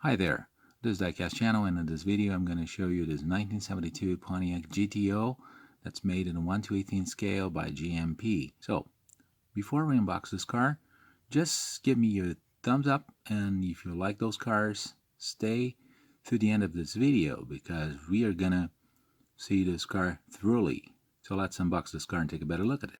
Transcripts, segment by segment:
Hi there, this is Diecast channel, and in this video I'm going to show you this 1972 Pontiac GTO that's made in a 1:18 scale by GMP. So before we unbox this car, just give me a thumbs up, and if you like those cars, stay to the end of this video because we are going to see this car thoroughly. So let's unbox this car and take a better look at it.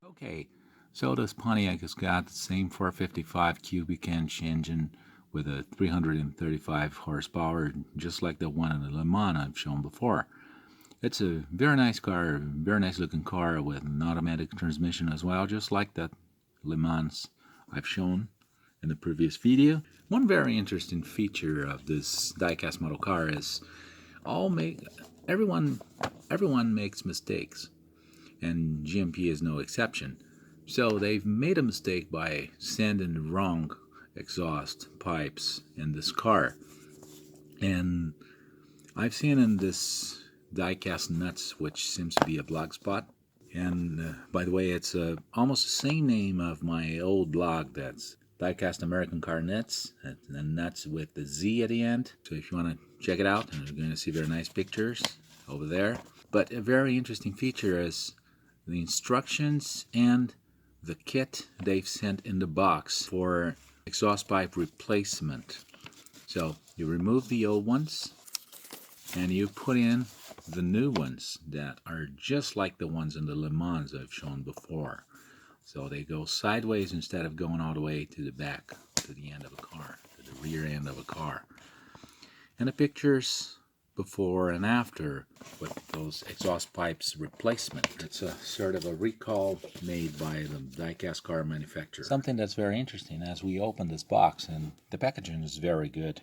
Okay, so this Pontiac has got the same 455 cubic inch engine with a 335 horsepower, just like the one in the Le Mans I've shown before. It's a very nice car, very nice looking car with an automatic transmission as well, just like that Le Mans I've shown in the previous video. One very interesting feature of this diecast model car is everyone makes mistakes, and GMP is no exception. So they've made a mistake by sending the wrong exhaust pipes in this car. And I've seen in this diecast nuts, which seems to be a blog spot. And by the way, it's almost the same name of my old blog, that's Diecast American Car Nuts, and nuts with the Z at the end. So if you want to check it out, and you're going to see very nice pictures over there. But a very interesting feature is the instructions and the kit they've sent in the box for exhaust pipe replacement. So you remove the old ones and you put in the new ones that are just like the ones in the Le Mans I've shown before. So they go sideways instead of going all the way to the back, to the end of a car, to the rear end of a car. And the pictures before and after with those exhaust pipes replacement. It's a sort of a recall made by the diecast car manufacturer. Something that's very interesting, as we open this box, and the packaging is very good,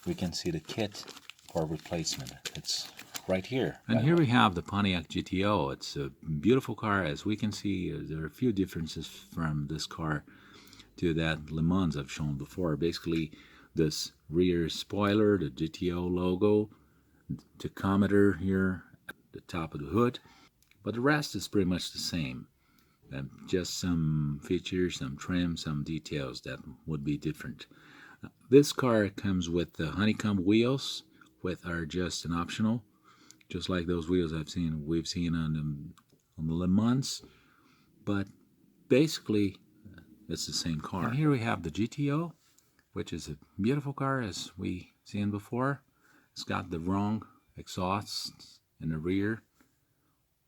we can see the kit for replacement. It's right here. And here we have the Pontiac GTO. It's a beautiful car. As we can see, there are a few differences from this car to that Le Mans I've shown before. Basically, this rear spoiler, the GTO logo, tachometer here at the top of the hood, but the rest is pretty much the same. Just some features, some trim, some details that would be different. This car comes with the honeycomb wheels, which are just an optional, just like those wheels we've seen on the Le Mans, but basically it's the same car. And here we have the GTO, which is a beautiful car as we seen before. It's got the wrong exhausts in the rear,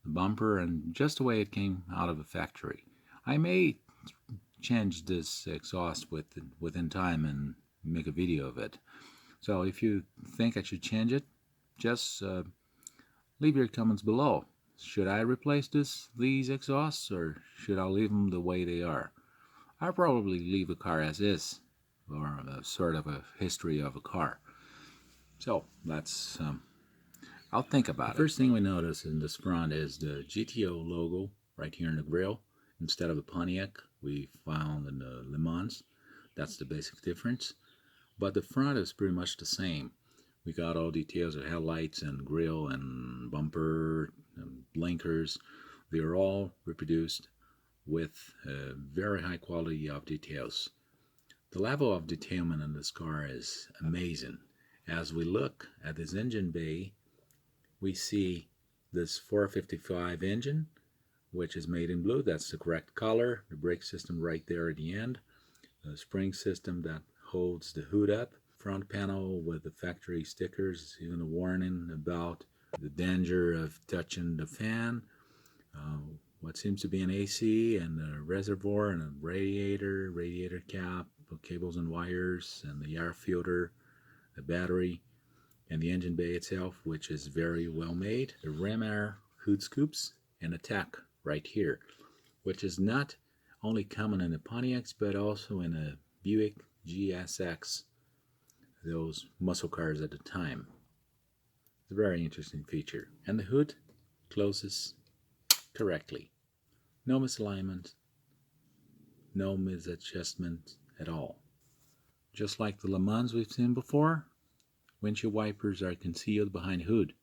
the bumper, and just the way it came out of a factory. I may change this exhaust within time and make a video of it. So if you think I should change it, just leave your comments below. Should I replace these exhausts, or should I leave them the way they are? I'll probably leave a car as is, or a sort of a history of a car. So that's I'll think about it. The first thing we notice in this front is the GTO logo right here in the grille instead of the Pontiac we found in the Le Mans. That's the basic difference. But the front is pretty much the same. We got all details of headlights and grille and bumper and blinkers. They are all reproduced with a very high quality of details. The level of detailment in this car is amazing. As we look at this engine bay, we see this 455 engine, which is made in blue. That's the correct color. The brake system right there at the end. The spring system that holds the hood up. Front panel with the factory stickers, even a warning about the danger of touching the fan. What seems to be an AC and a reservoir and a radiator cap, cables and wires, and the air filter, the battery, and the engine bay itself, which is very well made. The ram air hood scoops and a tack right here, which is not only common in the Pontiacs but also in a Buick GSX, those muscle cars at the time. It's a very interesting feature. And the hood closes correctly. No misalignment, no misadjustment at all. Just like the Le Mans we've seen before, Windshield wipers are concealed behind the hood.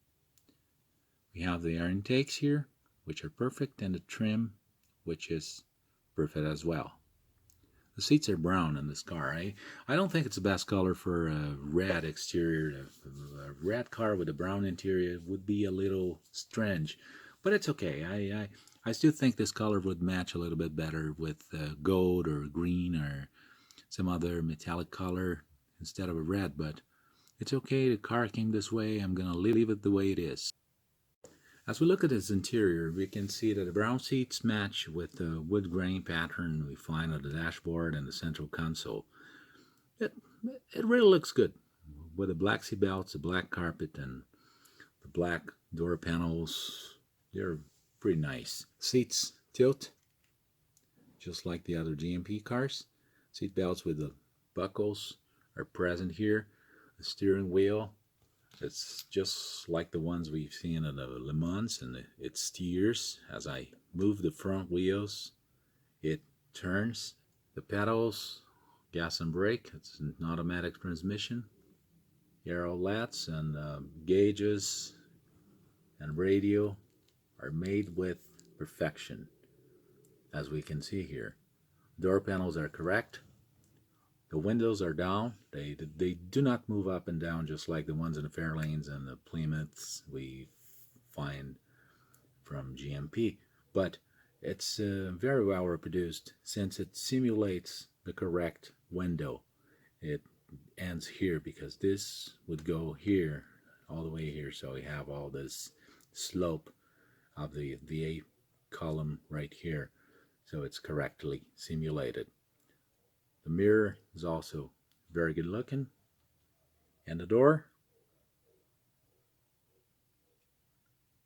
We have the air intakes here, which are perfect, and the trim, which is perfect as well. The seats are brown in this car. I don't think it's the best color for a red exterior. A red car with a brown interior would be a little strange, but it's okay. I still think this color would match a little bit better with gold or green or some other metallic color instead of a red, but it's okay. The car came this way. I'm going to leave it the way it is. As we look at its interior, we can see that the brown seats match with the wood grain pattern we find on the dashboard and the central console. It really looks good with the black seat belts, the black carpet, and the black door panels. They're pretty nice. Seats tilt just like the other GMP cars. Seat belts with the buckles are present here. The steering wheel, it's just like the ones we've seen in the Le Mans, and it steers. As I move the front wheels, it turns. The pedals, gas and brake, it's an automatic transmission. Aero LEDs and gauges and radio are made with perfection, as we can see here. Door panels are correct. The windows are down. They do not move up and down just like the ones in the Fairlanes and the Plymouths we find from GMP. But it's very well reproduced since it simulates the correct window. It ends here because this would go here, all the way here. So we have all this slope of the A column right here. So it's correctly simulated. The mirror is also very good looking. And the door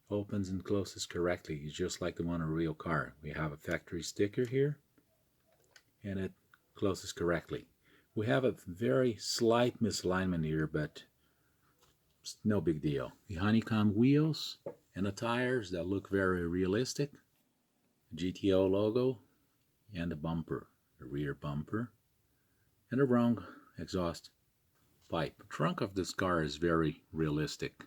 opens and closes correctly, just like the one in a real car. We have a factory sticker here, and it closes correctly. We have a very slight misalignment here, but it's no big deal. The honeycomb wheels and the tires that look very realistic. The GTO logo and the bumper, the rear bumper, and a wrong exhaust pipe. The trunk of this car is very realistic.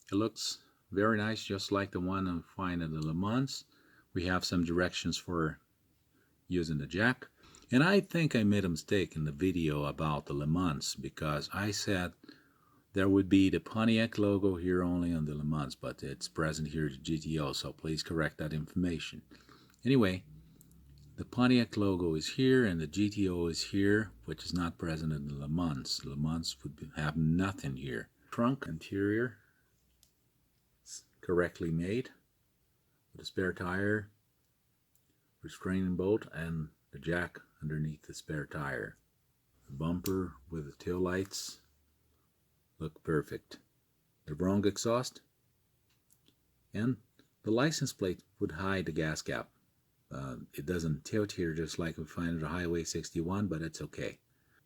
It looks very nice, just like the one I find in the Le Mans. We have some directions for using the jack. And I think I made a mistake in the video about the Le Mans, because I said there would be the Pontiac logo here only on the Le Mans, but it's present here at GTO, so please correct that information. Anyway, the Pontiac logo is here and the GTO is here, which is not present in the Le Mans. Le Mans would have nothing here. Trunk interior is correctly made with a spare tire, restraining bolt, and the jack underneath the spare tire. The bumper with the tail lights look perfect. The wrong exhaust, and the license plate would hide the gas cap. It doesn't tilt here just like we find at the Highway 61, but it's okay.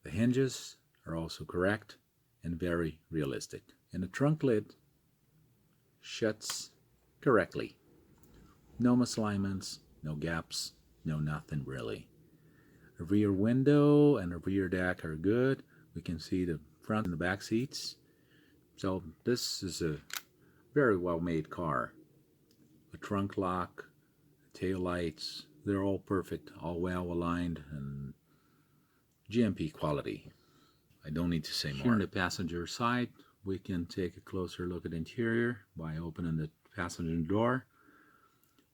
The hinges are also correct and very realistic. And the trunk lid shuts correctly. No misalignments, no gaps, no nothing really. The rear window and the rear deck are good. We can see the front and the back seats. So this is a very well made car. The trunk lock, tail lights, they're all perfect, all well aligned, and GMP quality. I don't need to say more. Here on the passenger side, we can take a closer look at the interior by opening the passenger door.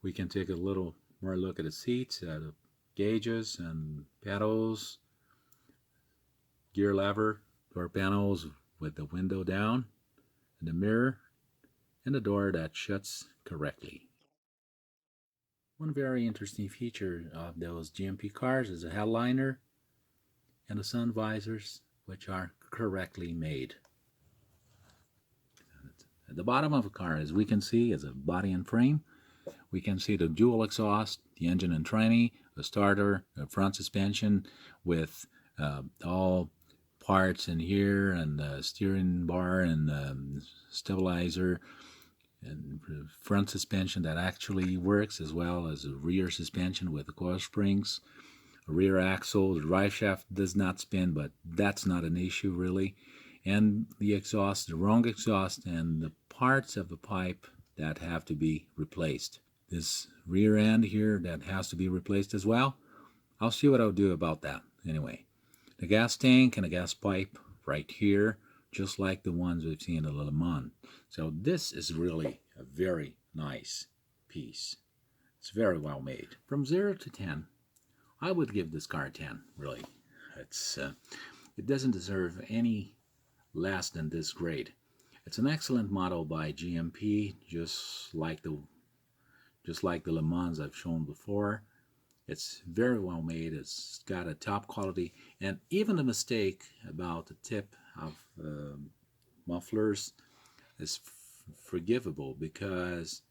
We can take a little more look at the seats, the gauges and pedals, gear lever, door panels with the window down, and the mirror, and the door that shuts correctly. One very interesting feature of those GMP cars is the headliner and the sun visors, which are correctly made. At the bottom of the car, as we can see, is a body and frame. We can see the dual exhaust, the engine and tranny, the starter, the front suspension with all parts in here, and the steering bar and the stabilizer, and front suspension that actually works, as well as a rear suspension with the coil springs, a rear axle. The drive shaft does not spin, but that's not an issue really. and the exhaust, the wrong exhaust, and the parts of the pipe that have to be replaced. This rear end here that has to be replaced as well. I'll see what I'll do about that. Anyway, the gas tank and the gas pipe right here, just like the ones we've seen in the Le Mans. So this is really a very nice piece. It's very well made. From 0 to 10, I would give this car 10, really. It doesn't deserve any less than this grade. It's an excellent model by GMP, just like the Le Mans I've shown before. It's very well made. It's got a top quality, and even a mistake about the tip of mufflers is forgivable, because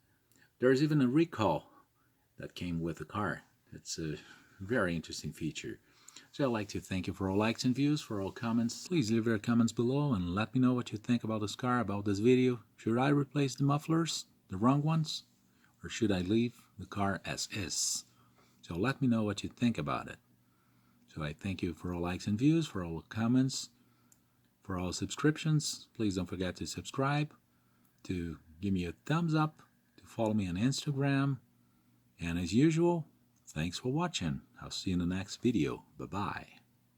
there's even a recall that came with the car. It's a very interesting feature. So I'd like to thank you for all likes and views, for all comments. Please leave your comments below and let me know what you think about this car, about this video. Should I replace the mufflers, the wrong ones, or should I leave the car as is? So let me know what you think about it. So I thank you for all likes and views, for all comments, for all subscriptions. Please don't forget to subscribe, to give me a thumbs up, to follow me on Instagram. And as usual, thanks for watching. I'll see you in the next video. Bye-bye.